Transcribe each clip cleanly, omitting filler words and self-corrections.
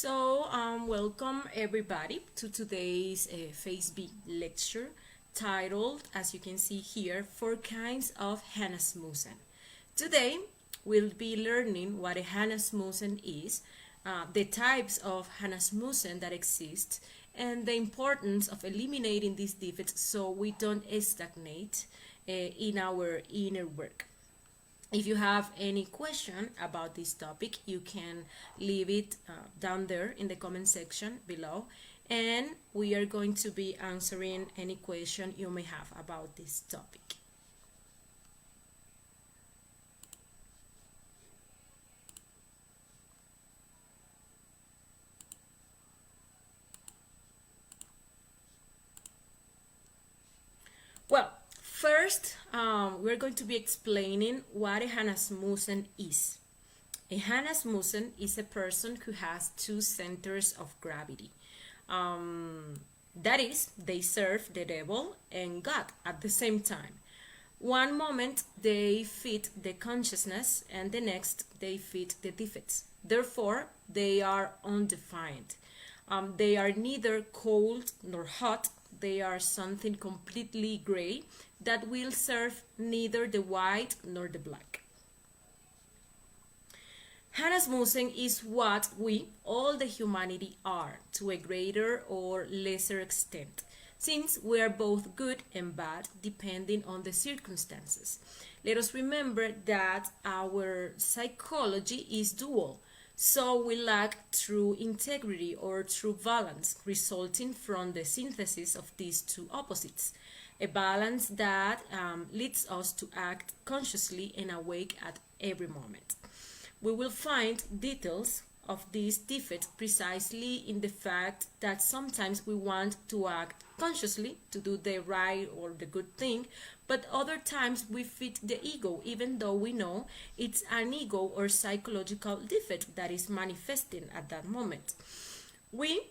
Welcome everybody to today's FaceB lecture titled, as you can see here, Four Kinds of Hannasmusen. Today, we'll be learning what a Hannasmusen is, the types of Hannasmusen that exist, and the importance of eliminating these defects so we don't stagnate in our inner work. If you have any question about this topic, you can leave it down there in the comment section below, and we are going to be answering any question you may have about this topic. Well, first, we're going to be explaining what a Hannasmusen is. A Hannasmusen is a person who has two centers of gravity. That is, they serve the devil and God at the same time. One moment they fit the consciousness, and the next they fit the defects. Therefore, they are undefined. They are neither cold nor hot. They are something completely gray that will serve neither the white nor the black. Hannasmusen is what we, all the humanity, are to a greater or lesser extent, since we are both good and bad depending on the circumstances. Let us remember that our psychology is dual. So we lack true integrity or true balance, resulting from the synthesis of these two opposites. A balance that leads us to act consciously and awake at every moment. We will find details of these defects precisely in the fact that sometimes we want to act consciously to do the right or the good thing, but other times we fit the ego even though we know it's an ego or psychological defect that is manifesting at that moment. We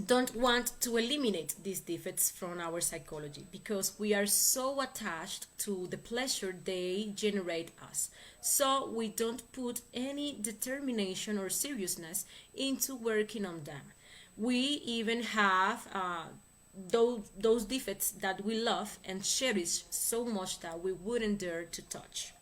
don't want to eliminate these defects from our psychology because we are so attached to the pleasure they generate us. So we don't put any determination or seriousness into working on them. We even have those defects that we love and cherish so much that we wouldn't dare to touch.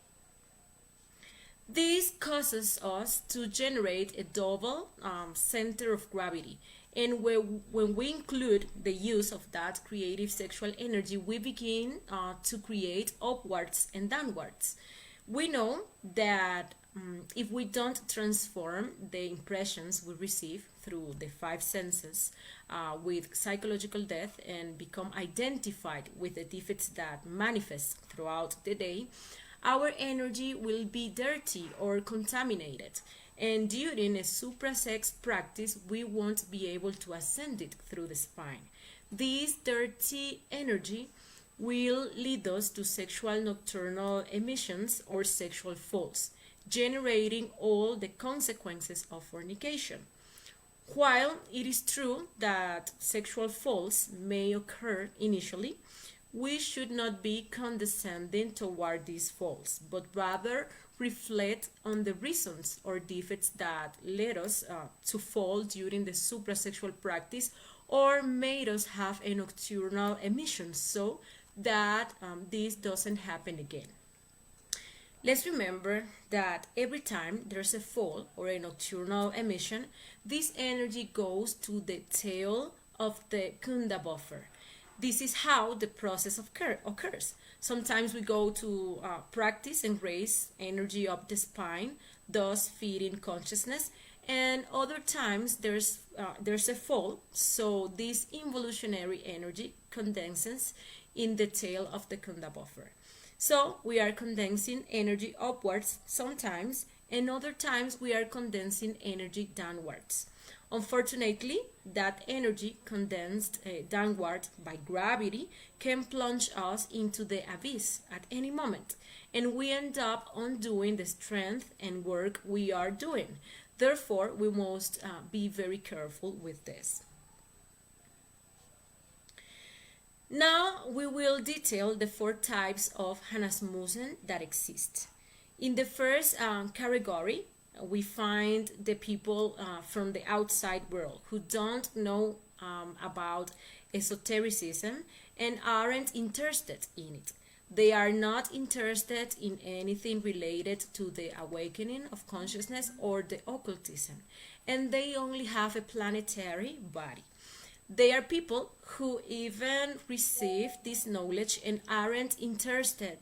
This causes us to generate a double center of gravity. And when we include the use of that creative sexual energy, we begin to create upwards and downwards. We know that if we don't transform the impressions we receive through the five senses with psychological death and become identified with the defects that manifest throughout the day, our energy will be dirty or contaminated. And during a suprasex practice, we won't be able to ascend it through the spine. This dirty energy will lead us to sexual nocturnal emissions or sexual falls, generating all the consequences of fornication. While it is true that sexual falls may occur initially, we should not be condescending toward these falls, but rather reflect on the reasons or defects that led us to fall during the suprasexual practice or made us have a nocturnal emission so that this doesn't happen again. Let's remember that every time there's a fall or a nocturnal emission, this energy goes to the tail of the kunda buffer. This is how the process occurs. Sometimes we go to practice and raise energy up the spine, thus feeding consciousness, and other times there's a fall, so this involutionary energy condenses in the tail of the kunda buffer. So we are condensing energy upwards sometimes, and other times we are condensing energy downwards. Unfortunately, that energy condensed downward by gravity can plunge us into the abyss at any moment, and we end up undoing the strength and work we are doing. Therefore, we must be very careful with this. Now we will detail the four types of Hannasmusen that exist. In the first category, we find the people from the outside world who don't know about esotericism and aren't interested in it. They are not interested in anything related to the awakening of consciousness or the occultism, and they only have a planetary body. They are people who even receive this knowledge and aren't interested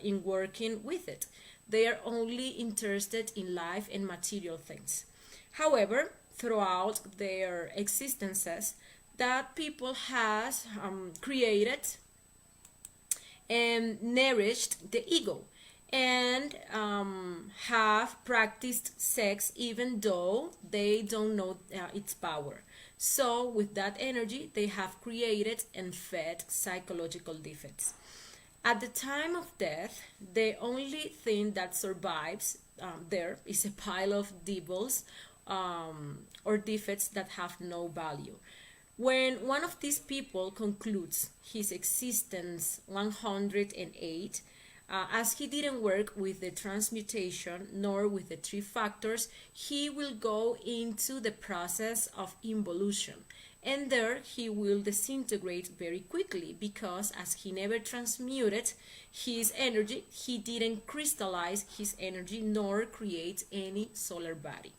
in working with it. They are only interested in life and material things. However, throughout their existences, that people has created and nourished the ego and have practiced sex even though they don't know its power. So with that energy, they have created and fed psychological defects. At the time of death, the only thing that survives there is a pile of devils or defects that have no value. When one of these people concludes his existence 108, as he didn't work with the transmutation nor with the three factors, he will go into the process of involution. And there he will disintegrate very quickly because as he never transmuted his energy, he didn't crystallize his energy nor create any solar body.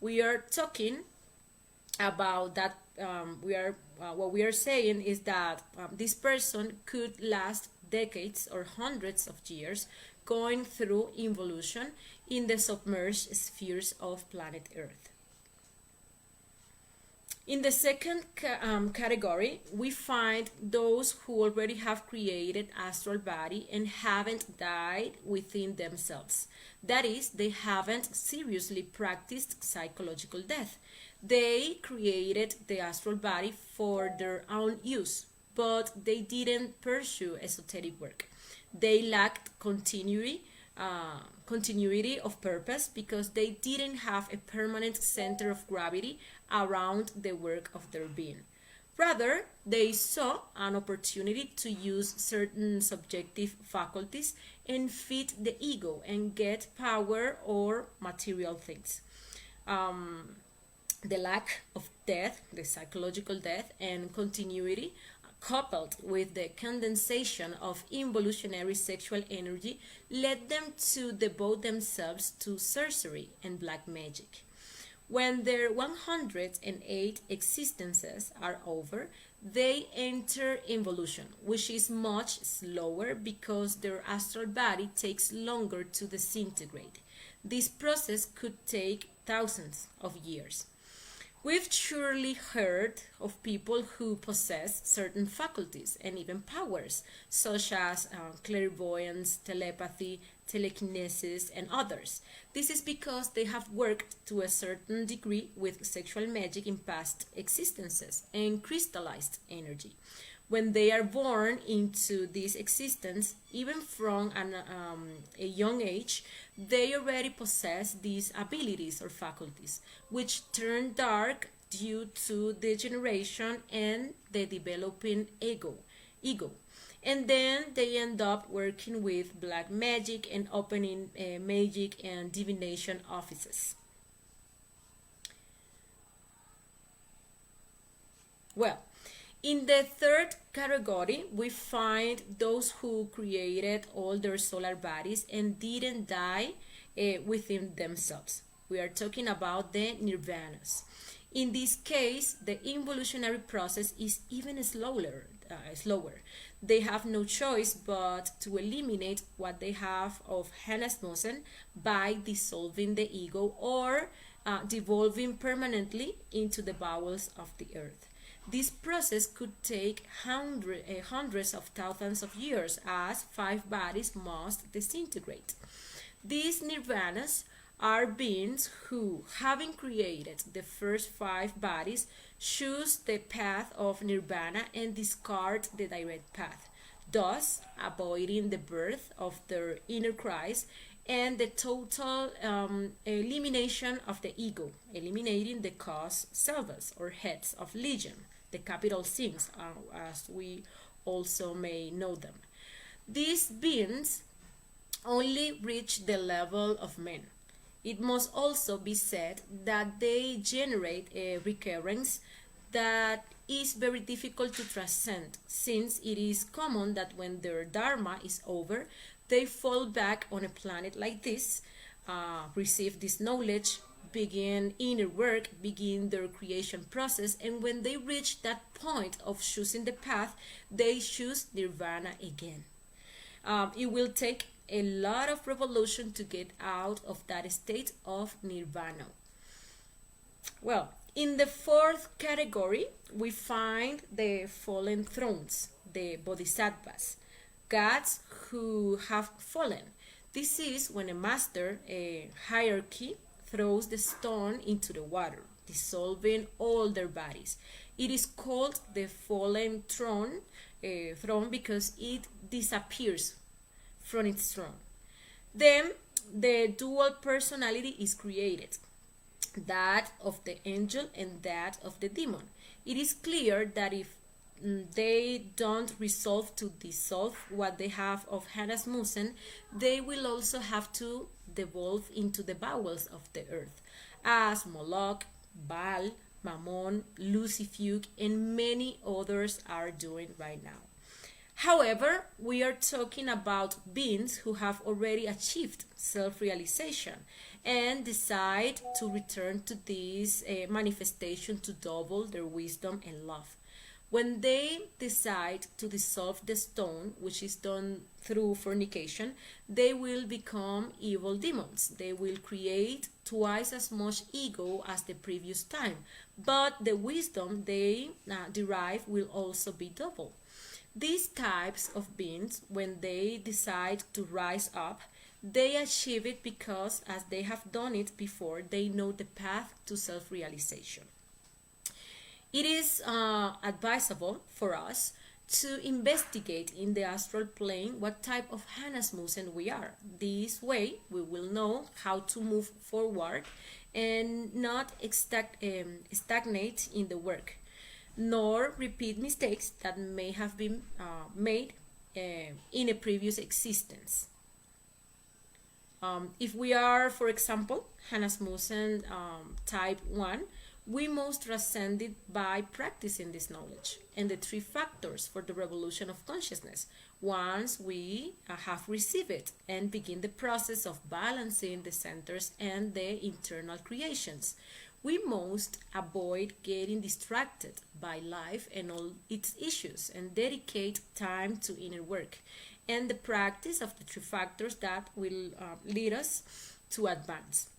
We are talking about that. What we are saying is that this person could last decades or hundreds of years going through involution in the submerged spheres of planet Earth. In the second category, we find those who already have created astral body and haven't died within themselves. That is, they haven't seriously practiced psychological death. They created the astral body for their own use, but they didn't pursue esoteric work. They lacked continuity of purpose because they didn't have a permanent center of gravity around the work of their being. Rather, they saw an opportunity to use certain subjective faculties and feed the ego and get power or material things. The lack of death, the psychological death, and continuity, coupled with the condensation of involutionary sexual energy, led them to devote themselves to sorcery and black magic. When their 108 existences are over, they enter involution, which is much slower because their astral body takes longer to disintegrate. This process could take thousands of years. We've surely heard of people who possess certain faculties and even powers, such as clairvoyance, telepathy, telekinesis, and others. This is because they have worked to a certain degree with sexual magic in past existences and crystallized energy. When they are born into this existence, even from a young age, they already possess these abilities or faculties, which turn dark due to degeneration and the developing ego. And then they end up working with black magic and opening magic and divination offices. Well, in the third category, we find those who created all their solar bodies and didn't die within themselves. We are talking about the nirvanas. In this case, the involutionary process is even slower. They have no choice but to eliminate what they have of Hannasmusen by dissolving the ego or devolving permanently into the bowels of the earth. This process could take hundreds of thousands of years as 5 bodies must disintegrate. These nirvanas are beings who, having created the first 5 bodies, choose the path of nirvana and discard the direct path, thus avoiding the birth of their inner Christ and the total elimination of the ego, eliminating the cause selvas or heads of legion, the capital sins, as we also may know them. These beings only reach the level of men. It must also be said that they generate a recurrence that is very difficult to transcend, since it is common that when their dharma is over, they fall back on a planet like this, receive this knowledge, begin inner work, begin their creation process, and when they reach that point of choosing the path, they choose nirvana again. It will take a lot of revolution to get out of that state of nirvana. Well, in the fourth category, we find the fallen thrones, the bodhisattvas, gods who have fallen. This is when a master, a hierarchy, throws the stone into the water, dissolving all their bodies. It is called the fallen throne because it disappears from its throne. Then the dual personality is created, that of the angel and that of the demon. It is clear that if they don't resolve to dissolve what they have of Hannasmusen, they will also have to devolve into the bowels of the earth, as Moloch, Baal, Mammon, Lucifuge, and many others are doing right now. However, we are talking about beings who have already achieved self-realization and decide to return to this manifestation to double their wisdom and love. When they decide to dissolve the stone, which is done through fornication, they will become evil demons. They will create twice as much ego as the previous time, but the wisdom they derive will also be double. These types of beings, when they decide to rise up, they achieve it because, as they have done it before, they know the path to self-realization. It is advisable for us to investigate in the astral plane what type of Hannasmusen we are. This way, we will know how to move forward and not stagnate in the work, nor repeat mistakes that may have been made in a previous existence. If we are, for example, Hannasmusen type 1, we must transcend it by practicing this knowledge and the three factors for the revolution of consciousness. Once we have received it and begin the process of balancing the centers and the internal creations, we must avoid getting distracted by life and all its issues and dedicate time to inner work and the practice of the three factors that will lead us to advance.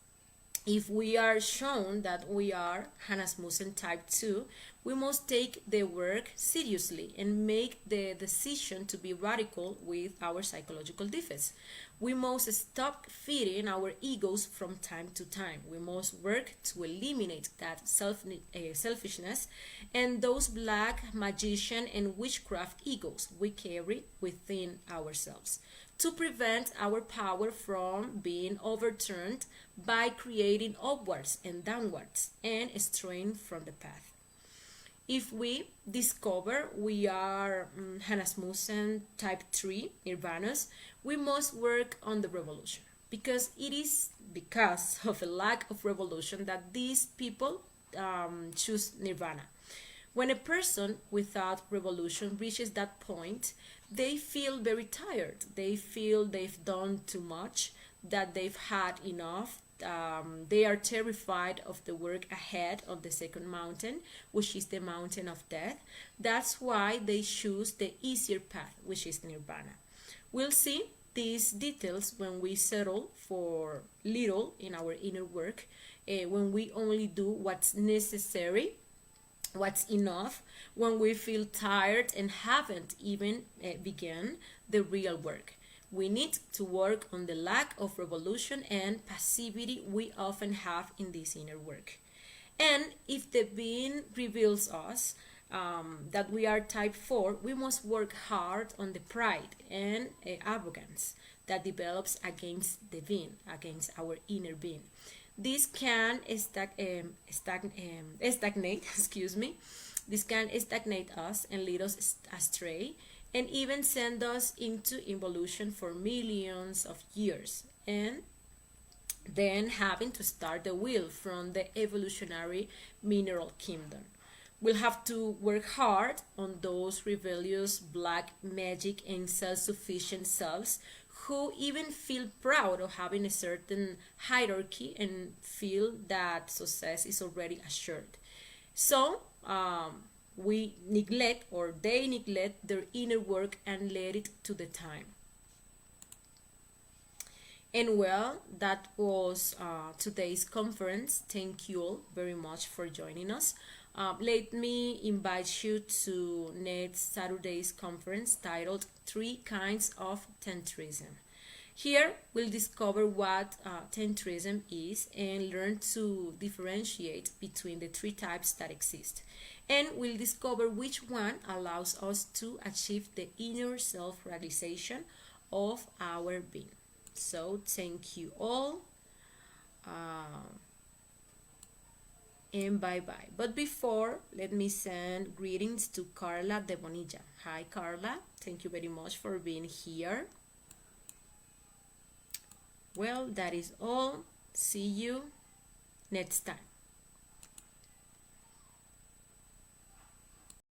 If we are shown that we are Hannasmusen type 2, we must take the work seriously and make the decision to be radical with our psychological defects. We must stop feeding our egos from time to time. We must work to eliminate that selfishness and those black magician and witchcraft egos we carry within ourselves, to prevent our power from being overturned by creating upwards and downwards and straying from the path. If we discover we are Hannasmusen type 3 Nirvanas, we must work on the revolution, because it is because of a lack of revolution that these people choose Nirvana. When a person without revolution reaches that point, they feel very tired. They feel they've done too much, that they've had enough. They are terrified of the work ahead of the second mountain, which is the mountain of death. That's why they choose the easier path, which is nirvana. We'll see these details when we settle for little in our inner work, when we only do what's necessary, what's enough, when we feel tired and haven't even begun the real work. We need to work on the lack of revolution and passivity we often have in this inner work. And if the being reveals us that we are type 4, we must work hard on the pride and arrogance that develops against the being, against our inner being. This can stagnate, excuse me. This can stagnate us and lead us astray, and even send us into involution for millions of years. And then having to start the wheel from the evolutionary mineral kingdom. We'll have to work hard on those rebellious black magic and self-sufficient selves who even feel proud of having a certain hierarchy and feel that success is already assured. So we neglect, or they neglect, their inner work and let it to the time. And well, that was today's conference. Thank you all very much for joining us. Let me invite you to next Saturday's conference titled Three Kinds of Tantrism. Here we'll discover what tantrism is and learn to differentiate between the three types that exist. And we'll discover which one allows us to achieve the inner self-realization of our being. So thank you all, and bye bye. But before, let me send greetings to Carla de Bonilla. Hi Carla, thank you very much for being here. Well, that is all. See you next time.